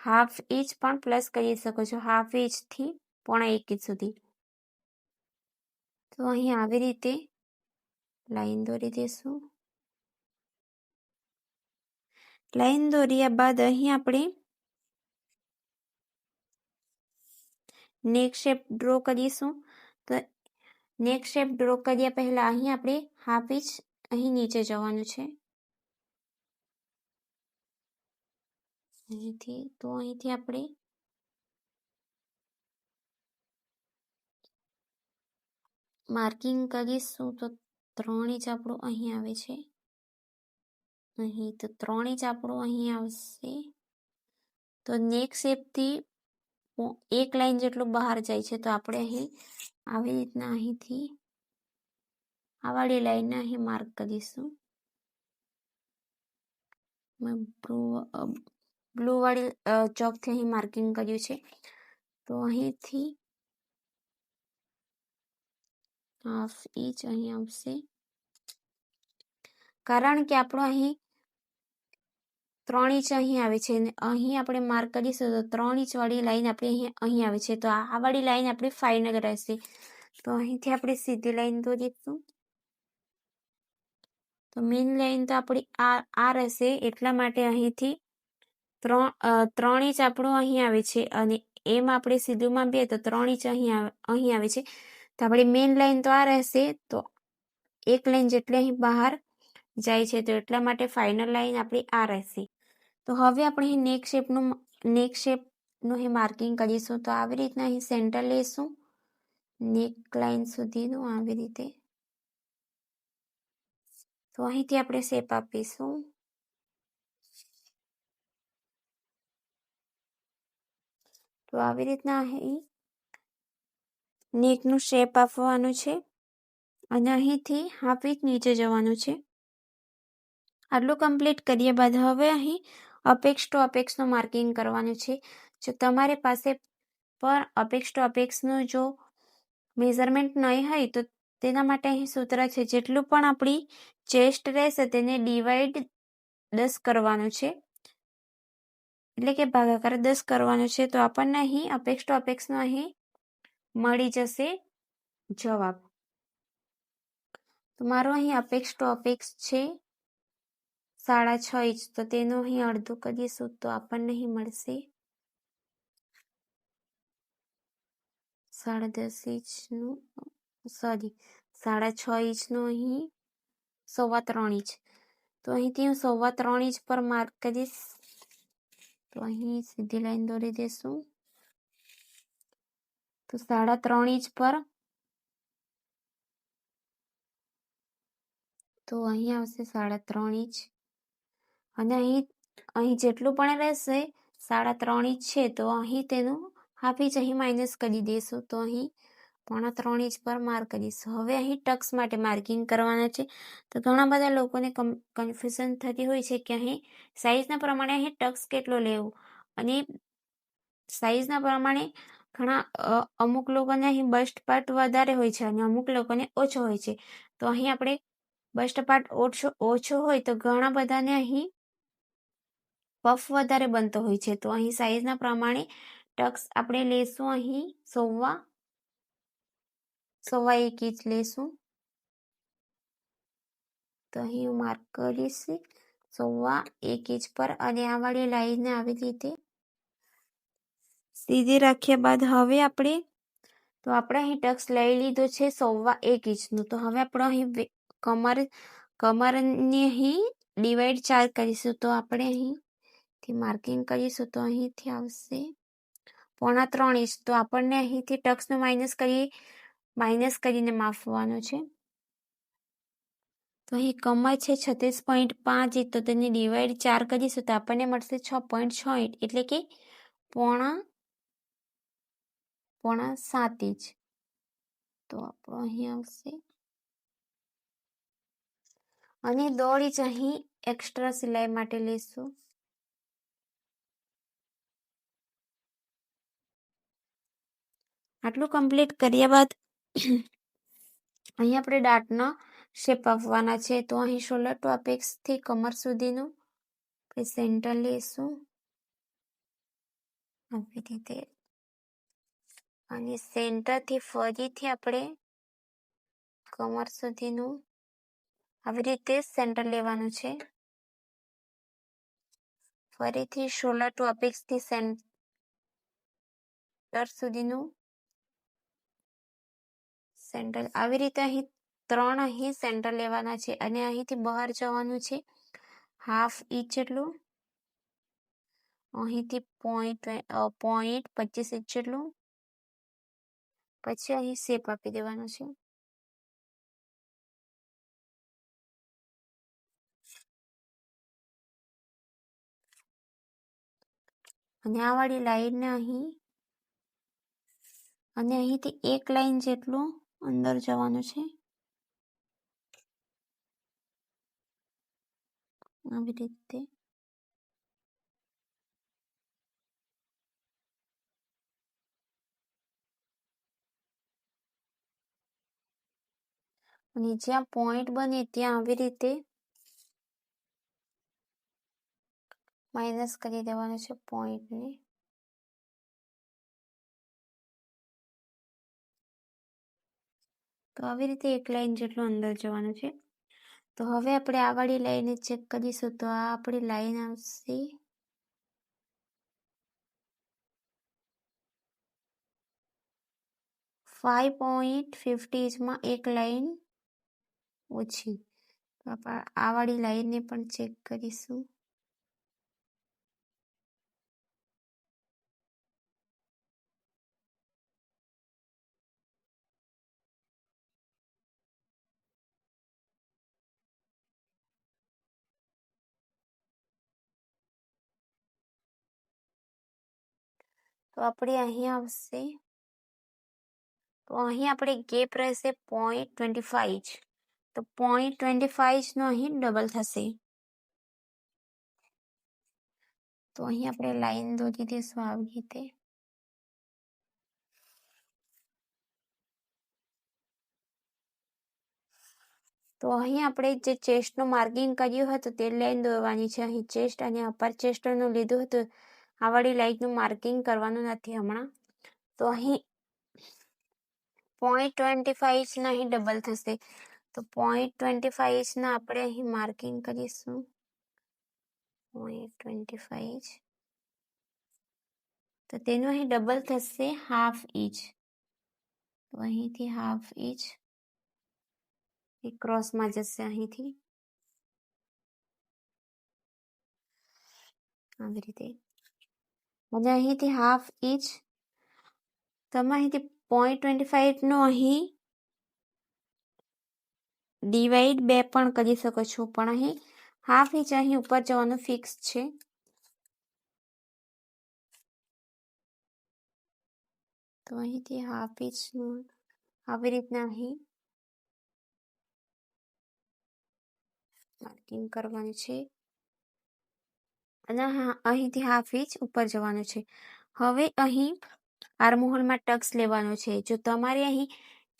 1/2 ઇંચ પણ પ્લસ કરી શકો છો. 1/2 ઇંચથી 0.5 ઇંચ સુધી. તો અહીં આવી રીતે લાઈન દોરી દઈશું. લાઈન દોર્યા બાદ અહીં આપણે નેક શેપ ડ્રો કરીશું. તો નેક શેપ ડ્રો કર્યા પહેલા અહીં આપણે 1/2 ઇંચ અહીં નીચે જવાનું છે. અહીંથી આપણે માર્કિંગ કરીશું. તો 3 ઇંચ આપણું અહીં આવે છે. અહીં તો 3 ઇંચ આપણું અહીં આવશે. તો નેક શેપથી 1 લાઈન જેટલું બહાર જાય છે. તો આપણે અહીં આવી રીતના અહીંથી આ વાળી લાઈનને અહીં માર્ક કરીશું. બ્લુ વાળી ચોકથી અહીં માર્કિંગ કર્યું છે. તો અહીંથી 1/2 ઇંચ અહીં આવશે. કારણ કે આપણું અહીં 3 ઇંચ અહીં આવે છે અને અહીં આપણે માર્ક કરીશું તો 3 ઇંચ વાળી લાઈન આપણે અહીં આવે છે. તો આ વાળી લાઈન આપણી ફાઇનલ રહેશે. તો અહીંથી આપણે સીધી લાઈન દોરીશું. તો મેઇન લાઈન તો આપણી આ રહેશે. એટલા માટે અહીંથી 3 ઇંચ આપણું અહીં આવે છે અને એમ આપણે સીધુંમાં બે તો 3 ઇંચ અહીં આવે છે. તો આપણી મેઇન લાઈન તો આ રહેશે. તો એક લાઈન જેટલી અહીં બહાર જાય છે, તો એટલા માટે ફાઇનલ લાઈન આપણી આ રહેશે. તો હવે આપણે અહીં નેક શેપનું અહીં માર્કિંગ કરીશું. તો આવી રીતના અહીં સેન્ટર લઈશું નેક લાઈન સુધીનું, આવી રીતે. તો અહીંથી આપણે શેપ આપીશું. તો આવી રીતના અહીં નેકનું શેપ આપવાનું છે અને અહીંથી હાફ ઇંચ નીચે જવાનું છે. આટલું કમ્પ્લીટ કર્યા બાદ હવે અહીં અપેક્ષ ટુ અપેક્ષનું માર્કિંગ કરવાનું છે. જો તમારી પાસે પર અપેક્ષ ટુ અપેક્ષનું જો મેઝરમેન્ટ નહીં હોય તો તેના માટે અહીં સૂત્ર છે, જેટલું પણ આપણી ચેસ્ટ રહેશે તેને ડિવાઈડ 10 કરવાનું છે, એટલે કે ભાગાકાર 10 કરવાનું છે. તો આપણને અહીં અપેક્ષ ટુ અપેક્ષનો અહીં મળી જશે જવાબ. તો મારો અહીં અપેક્ષ ટુ અપેક્ષ છે 6.5 ઇંચ. તો તેનું અહીં અડધું કરીશું તો આપણને અહીં મળશે 10.5 ઇંચનું, સોરી 6.5 ઇંચનું અહીં 3.25 ઇંચ. તો અહીંથી હું 3.25 ઇંચ પર માર્ક કરીશ. તો અહીં સીધી લાઈન દોરી દેશું. તો 3.5 ઇંચ પર, તો અહીં આવશે 3.5 ઇંચ અને અહીં જેટલું પણ રહેશે 3.5 ઇંચ છે, તો અહીં તેનું હાફ ઇંચ અહીં માઇનસ કરી દઈશું. તો અહીં 3.25 ઇંચ પર માર્ક કરીશું. હવે અહીં ટક્સ માટે માર્કિંગ કરવાના છે. તો ઘણા બધા લોકોને કન્ફ્યુઝન થતી હોય છે કે અહીં સાઇઝના પ્રમાણે અહીં ટક્સ કેટલો લેવું, અને સાઇઝના પ્રમાણે અમુક લોકોને અહીં બસ્ટ પાર્ટ વધારે હોય છે અને અમુક લોકોને ઓછો હોય છે. તો અહીં આપણે બસ્ટ પાર્ટ ઓછો હોય તો ઘણા બધાને અહીં પફ વધારે બનતો હોય છે. તો અહીં સાઇઝના પ્રમાણે ટક્સ આપણે લેશું. અહીં 1.25 ઇંચ લેશું. તો અહીં હું માર્ક કરીશ 1.25 ઇંચ પર અને આ વાળી લાઈનને આવી રીતે સીધી રાખ્યા બાદ હવે આપણે અહીં ટક્સ લઈ લીધો છે 1.25 ઇંચનું. તો હવે આપણે અહીં કમરની અહીં ડિવાઈડ 4 કરીશું. તો આપણે અહીંથી માર્કિંગ કરીશું. તો અહીંથી આવશે 3.25 ઇંચ. તો આપણને અહીંથી ટક્સનું માઇનસ કરીને માપવાનું છે. તો અહીં કમર છે 36.5 ઇંચ. તો તેને ડિવાઈડ 4 કરીશું તો આપણને મળશે 6.6 ઇંચ, એટલે કે પોણા 7 ઇંચ. તો આપણો અહીં આવશે અને 1.5 ઇંચ અહીં એક્સ્ટ્રા સિલાઈ માટે લઈશું. આટલું કમ્પ્લીટ કર્યા બાદ અહીં આપણે દાંતનો શેપ આપવાના છે. તો અહીં શોલ્ડર ટુ અપેક્ષથી કમર સુધીનું સેન્ટર લઈશું આવી રીતે અને સેન્ટરથી ફરીથી આપણે કમર સુધીનું આવી રીતે સેન્ટર લેવાનું છે. ફરીથી શોલ્ડર ટુ અપેક્ષથી સેન્ટર સુધીનું સેન્ટર, આવી રીતે અહીં 3 અહીં સેન્ટર લેવાના છે અને અહીંથી બહાર જવાનું છે હાફ ઇંચ જેટલું. અહીંથી 0.25 ઇંચ જેટલું. પછી અહીં શેપ આપી દેવાનું છે. અને આ વાળી લાઈનને અહીંથી 1 લાઈન જેટલું અંદર જવાનું છે આવી રીતે. અને જ્યાં પોઈન્ટ બને ત્યાં આવી રીતે માઇનસ કરી દેવાનું છે પોઈન્ટને. તો આવી રીતે 1 લાઈન જેટલું અંદર જવાનું છે. તો હવે આપણે આ વાળી લાઈનને ચેક કરીશું. તો આ આપણી લાઈન આવશે 5.50 ઇંચમાં 1 લાઈન ઓછી. તો આપણે આ વાળી લાઈનને પણ ચેક કરીશું. તો આપણે અહીં આવશે, તો અહીં આપણે ગેપ રહેશે 0.25. તો 0.25 નો અહીં ડબલ થશે. તો અહીં આપણે લાઈન દોરી દઈશું આવી રીતે. તો અહીં આપણે જે ચેસ્ટનું માર્કિંગ કર્યું હતું તે લાઈન દોરવાની છે. અહીં ચેસ્ટ અને અપર ચેસ્ટનું લીધું હતું, આ વાળી લાઈનનું માર્કિંગ કરવાનું નથી હમણાં. તો અહીં 0.25 ના અહીં ડબલ થશે. તો 0.25 ના આપણે અહીં માર્કિંગ કરીશું. 0.25. તો તેનું અહીં ડબલ થશે 1/2 ઇંચ. તો અહીંથી 1/2 ઇંચ એ ક્રોસમાં જશે અહીંથી આવી રીતે. અને અહીંથી 1/2 ઇંચ તમે અહીંથી 0.25 નો અહીં ડિવાઈડ 2 પણ કરી શકો છો, પણ અહીં 1/2 ઇંચ અહીં ઉપર જવાનું ફિક્સ છે. તો અહીંથી 1/2 ઇંચનું આવી રીતના અહીં માર્કિંગ કરવાનું છે અને અહીંથી 1/2 ઇંચ ઉપર જવાનું છે. હવે અહીં આર્મહોલમાં ટક્સ લેવાનો છે. જો તમારે અહીં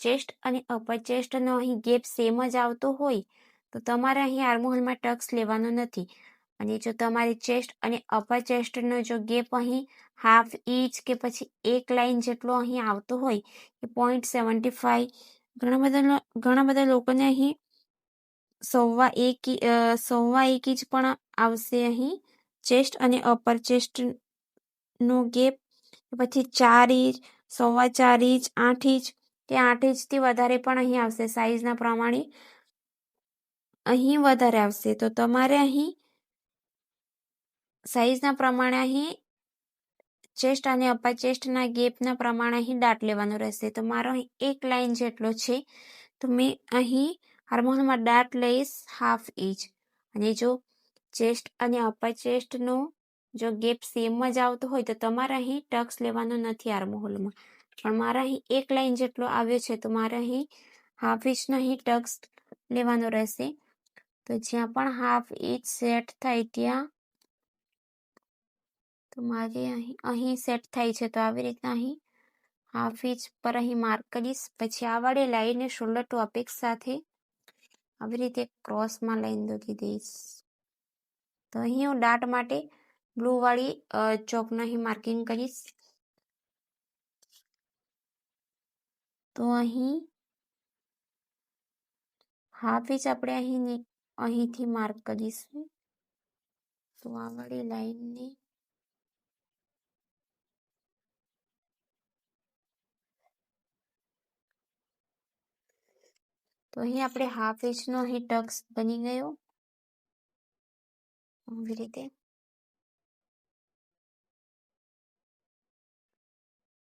ચેસ્ટ અને અપર ચેસ્ટનો અહીં ગેપ સેમ જ આવતો હોય તો તમારે અહીં આર્મહોલમાં ટક્સ લેવાનો નથી. અને જો તમારે ચેસ્ટ અને અપર ચેસ્ટનો જો ગેપ અહીં 1/2 ઇંચ કે પછી 1 લાઈન જેટલો અહીં આવતો હોય કે 0.75, ઘણા બધા લોકોને અહીં 1.25 ઇંચ પણ આવશે અહીં ચેસ્ટ અને અપર ચેસ્ટનો ગેપ, પછી 4 ઇંચ, 4.25 ઇંચ, 8 ઇંચ કે 8 ઇંચથી વધારે પણ અહીં આવશે. સાઈઝના પ્રમાણે અહીં વધારે આવશે. તો તમારે અહીં સાઈઝના પ્રમાણે અહીં ચેસ્ટ અને અપર ચેસ્ટના ગેપના પ્રમાણે અહીં દાટ લેવાનો રહેશે. તો મારો અહીં 1 લાઈન જેટલો છે, તો મેં અહીં આર્મહોલમાં દાટ લઈશ 1/2 ઇંચ. અને જો ચેસ્ટ અને અપર ચેસ્ટનો જો ગેપ સેમ જ આવતો હોય તો તમારે અહીં ટક્સ લેવાનો નથી આર્મહોલમાં. પણ મારા અહીં 1 લાઈન જેટલો આવ્યો છે, તો મારે અહીં 1/2 ઇંચનો અહીં ટક્સ લેવાનો રહેશે. તો જ્યાં પણ 1/2 ઇંચ સેટ થાય ત્યાં, તો મારે અહીં સેટ થાય છે, તો આવી રીતના અહીં 1/2 ઇંચ પર અહીં માર્ક કરીશ. પછી આ વાળી લાઈનને શોલ્ડર ટુ અપેક્સ સાથે આવી રીતે ક્રોસમાં લાઈન દોરી દઈશ. તો અહીં હું દાટ માટે બ્લુ વાળી ચોકનું અહીં માર્કિંગ કરીશ. તો અહીં 1/2 ઇંચ આપણે અહીંથી માર્ક કરીશું. તો આ વાળી લાઈનને તો અહીં આપણે 1/2 ઇંચનો અહીં ટક્સ બની ગયો આવી રીતે.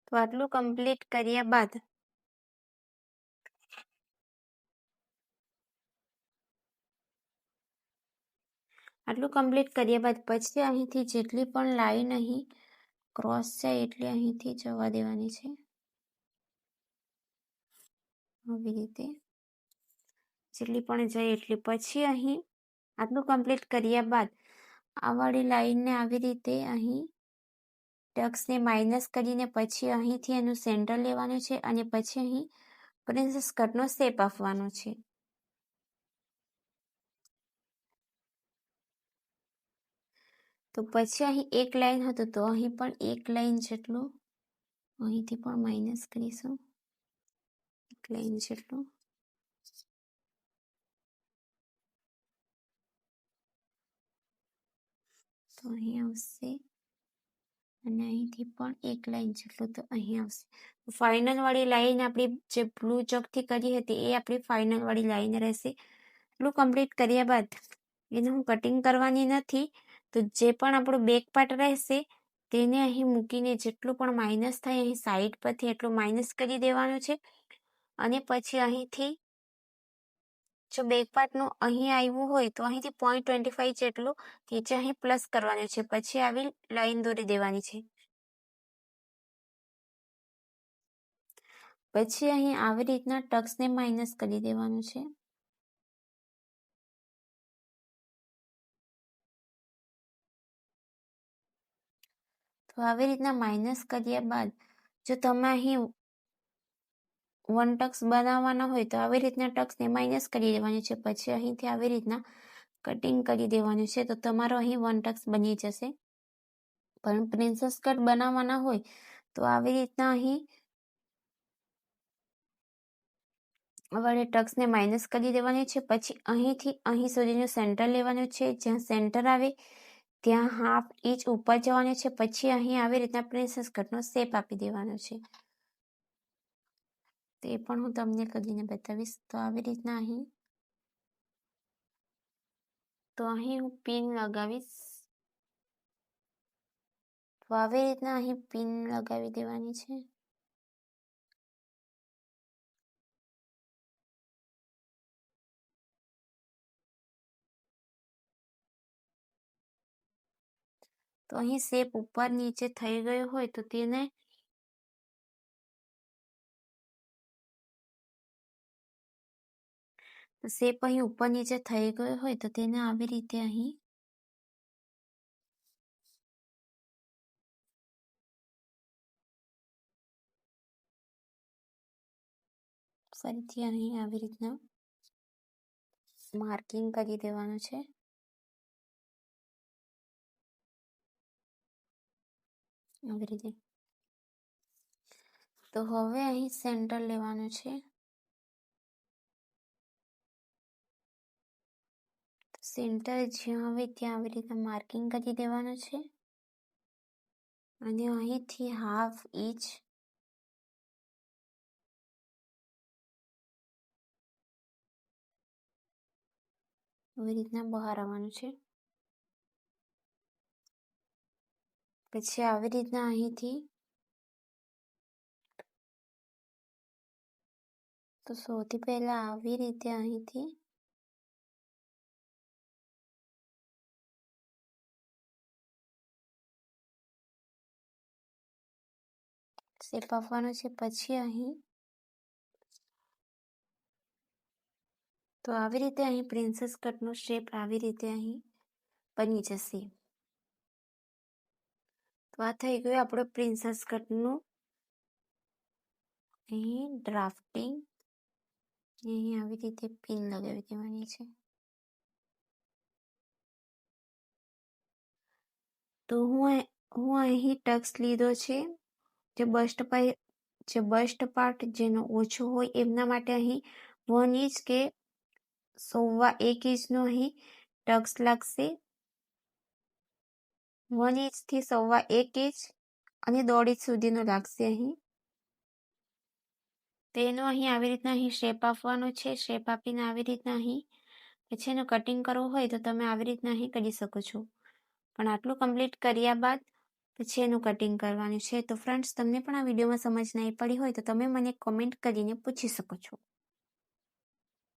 તો આટલું કમ્પ્લીટ કર્યા બાદ પછી અહીંથી જેટલી પણ લાઈન અહીં ક્રોસ છે એટલે અહીંથી જવા દેવાની છે આવી રીતે. જેટલી પણ જાય એટલી. પછી અહીં આટલું કમ્પ્લીટ કર્યા બાદ આ વાળી લાઈનને આવી રીતે અહીં ટક્સને માઇનસ કરીને પછી અહીંથી એનું સેન્ટર લેવાનું છે અને પછી અહીં પ્રિન્સેસ કટનો શેપ આપવાનો છે. તો પછી અહીં 1 લાઈન હતું, તો અહીં પણ 1 લાઈન જેટલું અહીંથી પણ માઇનસ કરીશું 1 લાઈન જેટલું. તો અહીં આવશે અને અહીંથી પણ 1 લાઈન જેટલું તો અહીં આવશે. ફાઇનલ વાળી લાઈન આપણી જે બ્લુ ચોકથી કરી હતી એ આપણી ફાઇનલ વાળી લાઈન રહેશે. એટલું કમ્પ્લીટ કર્યા બાદ એને હું કટિંગ કરવાની નથી. તો જે પણ આપણો બેક પાર્ટ રહેશે તેને અહીં મૂકીને જેટલું પણ માઇનસ થાય અહીં સાઈડ પરથી એટલું માઇનસ કરી દેવાનું છે. અને પછી અહીંથી જો બેક પાર્ટનું અહીં આવ્યું હોય તો અહીંથી 0.25 જેટલું નીચે અહીં પ્લસ કરવાનું છે. પછી આવી લાઈન દોરી દેવાની છે. પછી અહીં આવી રીતના ટક્સને માઇનસ કરી દેવાનું છે. તો આવી રીતના માઇનસ કર્યા બાદ જો તમે અહીં 1 ટક્સ બનાવવાના હોય તો આવી રીતના ટક્સને માઇનસ કરી દેવાની છે. પછી અહીંથી આવી રીતના કટિંગ કરી દેવાનું છે. તો તમારો અહીં 1 ટક્સ બની જશે. પણ પ્રિન્સેસ કટ બનાવવાના હોય તો આવી રીતના અહીં વડે ટક્સને માઇનસ કરી દેવાની છે. પછી અહીંથી અહીં સુધીનું સેન્ટર લેવાનું છે. જ્યાં સેન્ટર આવે ત્યાં હાફ ઇંચ ઉપર જવાનું છે. પછી અહીં આવી રીતના પ્રિન્સેસ કટનો શેપ આપી દેવાનો છે. તે પણ હું તમને કરીને બતાવીશ. તો આવી રીતના અહીં હું પિન લગાવીશ. તો આવી રીતના અહીં પિન લગાવી દેવાની છે. તો અહીં શેપ ઉપર નીચે થઈ ગયો હોય તો તેને શેપ અહીં ઉપર નીચે થઈ ગયો હોય તો તેને આવી રીતે અહીં ફરીથી અહીં આવી રીતના માર્કિંગ કરી દેવાનું છે. આવી રીતે. તો હવે અહીં સેન્ટર લેવાનું છે. સેન્ટર જ્યાં આવે ત્યાં આવી રીતના માર્કિંગ કરી દેવાનું છે. અને અહીંથી હાફ ઇંચ આવી રીતના બહાર આવવાનું છે. પછી આવી રીતના અહીંથી તો સૌથી પહેલા આવી રીતે અહીંથી શેપ આપવાનો છે. પછી અહીં તો આવી રીતે અહીં પ્રિન્સેસ કટનો શેપ આવી રીતે અહીં બની જશે. તો આ થઈ ગયું આપણો પ્રિન્સેસ કટનું અહીં ડ્રાફ્ટિંગ. અહીં આવી રીતે પિન લગાવી દેવાની છે. તો હું અહીં ટક્સ લીધો છે. જે બસ્ટ પાર્ટ જેનો ઓછો હોય એમના માટે અહીં 1 ઇંચ કે 1.25 ઇંચનો અહીં ટક્સ લાગશે. 1 ઇંચથી 1.25 ઇંચ અને 1.5 ઇંચ સુધીનો લાગશે અહીં. તેનો અહીં આવી રીતના અહીં શેપ આપવાનો છે. શેપ આપીને આવી રીતના અહીં પછી એનું કટિંગ કરવું હોય તો તમે આવી રીતના અહીં કરી શકો છો. પણ આટલું કમ્પ્લીટ કર્યા બાદ પછી એનું કટિંગ કરવાનું છે. તો ફ્રેન્ડ્સ તમને પણ આ વિડીયોમાં સમજ નહીં પડી હોય તો તમે મને કોમેન્ટ કરીને પૂછી શકો છો.